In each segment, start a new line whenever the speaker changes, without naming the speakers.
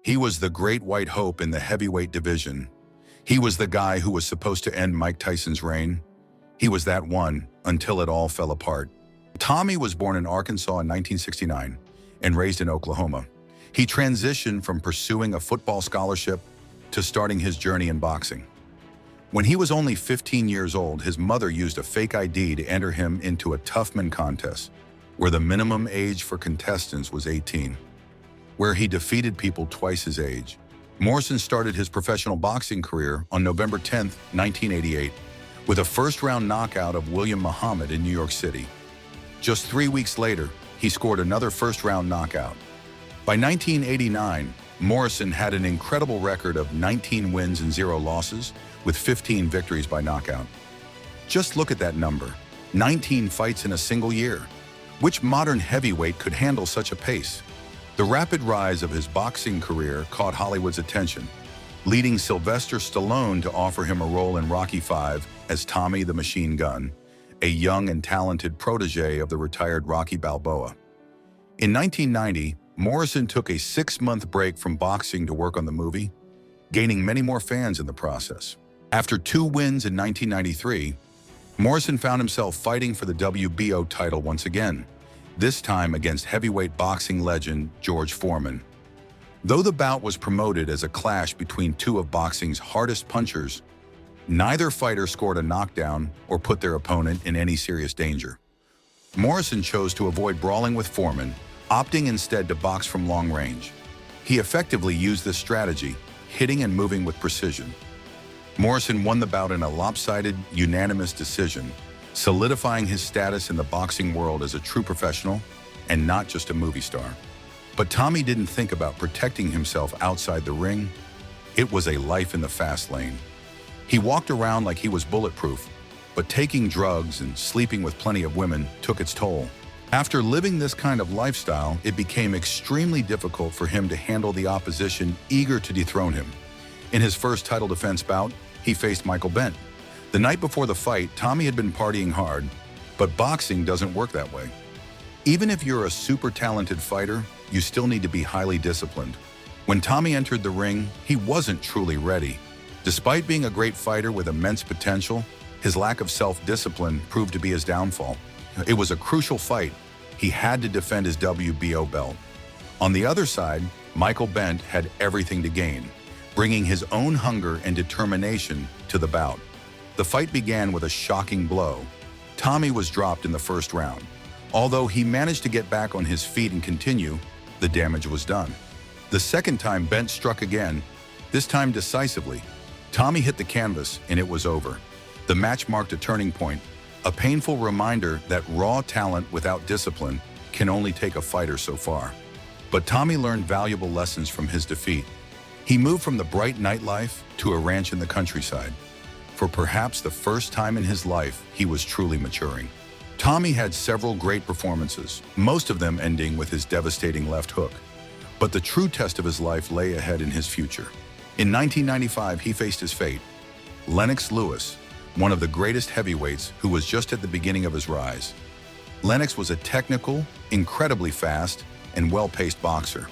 He was the great white hope in the heavyweight division. He was the guy who was supposed to end Mike Tyson's reign. He was that one until it all fell apart. Tommy was born in Arkansas in 1969 and raised in Oklahoma. He transitioned from pursuing a football scholarship to starting his journey in boxing. When he was only 15 years old, his mother used a fake ID to enter him into a Toughman contest, where the minimum age for contestants was 18, where he defeated people twice his age. Morrison started his professional boxing career on November 10, 1988, with a first-round knockout of William Muhammad in New York City. Just 3 weeks later, he scored another first-round knockout. By 1989, Morrison had an incredible record of 19 wins and 0 losses, with 15 victories by knockout. Just look at that number, 19 fights in a single year. Which modern heavyweight could handle such a pace? The rapid rise of his boxing career caught Hollywood's attention, leading Sylvester Stallone to offer him a role in Rocky V as Tommy the Machine Gun, a young and talented protege of the retired Rocky Balboa. In 1990, Morrison took a 6-month break from boxing to work on the movie, gaining many more fans in the process. After 2 wins in 1993, Morrison found himself fighting for the WBO title once again, this time against heavyweight boxing legend George Foreman. Though the bout was promoted as a clash between 2 of boxing's hardest punchers, neither fighter scored a knockdown or put their opponent in any serious danger. Morrison chose to avoid brawling with Foreman, opting instead to box from long range. He effectively used this strategy, hitting and moving with precision. Morrison won the bout in a lopsided, unanimous decision, solidifying his status in the boxing world as a true professional and not just a movie star. But Tommy didn't think about protecting himself outside the ring. It was a life in the fast lane. He walked around like he was bulletproof, but taking drugs and sleeping with plenty of women took its toll. After living this kind of lifestyle, it became extremely difficult for him to handle the opposition eager to dethrone him. In his first title defense bout, he faced Michael Bent. The night before the fight, Tommy had been partying hard, but boxing doesn't work that way. Even if you're a super talented fighter, you still need to be highly disciplined. When Tommy entered the ring, he wasn't truly ready. Despite being a great fighter with immense potential, his lack of self-discipline proved to be his downfall. It was a crucial fight. He had to defend his WBO belt. On the other side, Michael Bent had everything to gain, bringing his own hunger and determination to the bout. The fight began with a shocking blow. Tommy was dropped in the first round. Although he managed to get back on his feet and continue, the damage was done. The second time Bent struck again, this time decisively. Tommy hit the canvas and it was over. The match marked a turning point, a painful reminder that raw talent without discipline can only take a fighter so far. But Tommy learned valuable lessons from his defeat. He moved from the bright nightlife to a ranch in the countryside. For perhaps the first time in his life, he was truly maturing. Tommy had several great performances, most of them ending with his devastating left hook. But the true test of his life lay ahead in his future. In 1995, he faced his fate. Lennox Lewis, one of the greatest heavyweights who was just at the beginning of his rise. Lennox was a technical, incredibly fast, and well-paced boxer.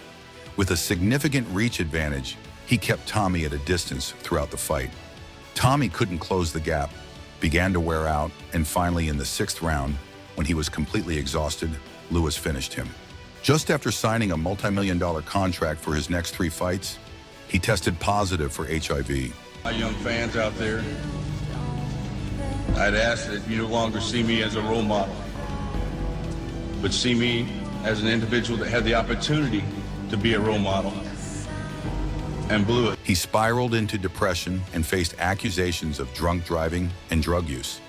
With a significant reach advantage, he kept Tommy at a distance throughout the fight. Tommy couldn't close the gap, began to wear out, and finally in the 6th round, when he was completely exhausted, Lewis finished him. Just after signing a multi-million-dollar contract for his next 3 fights, he tested positive for HIV.
My young fans out there, I'd ask that you no longer see me as a role model, but see me as an individual that had the opportunity to be a role model and blew it.
He spiraled into depression and faced accusations of drunk driving and drug use.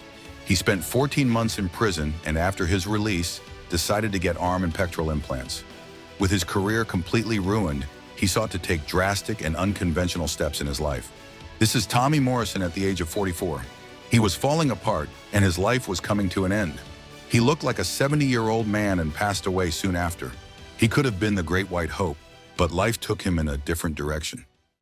He spent 14 months in prison and after his release, decided to get arm and pectoral implants. With his career completely ruined, he sought to take drastic and unconventional steps in his life. This is Tommy Morrison at the age of 44. He was falling apart and his life was coming to an end. He looked like a 70-year-old man and passed away soon after. He could have been the great white hope, but life took him in a different direction.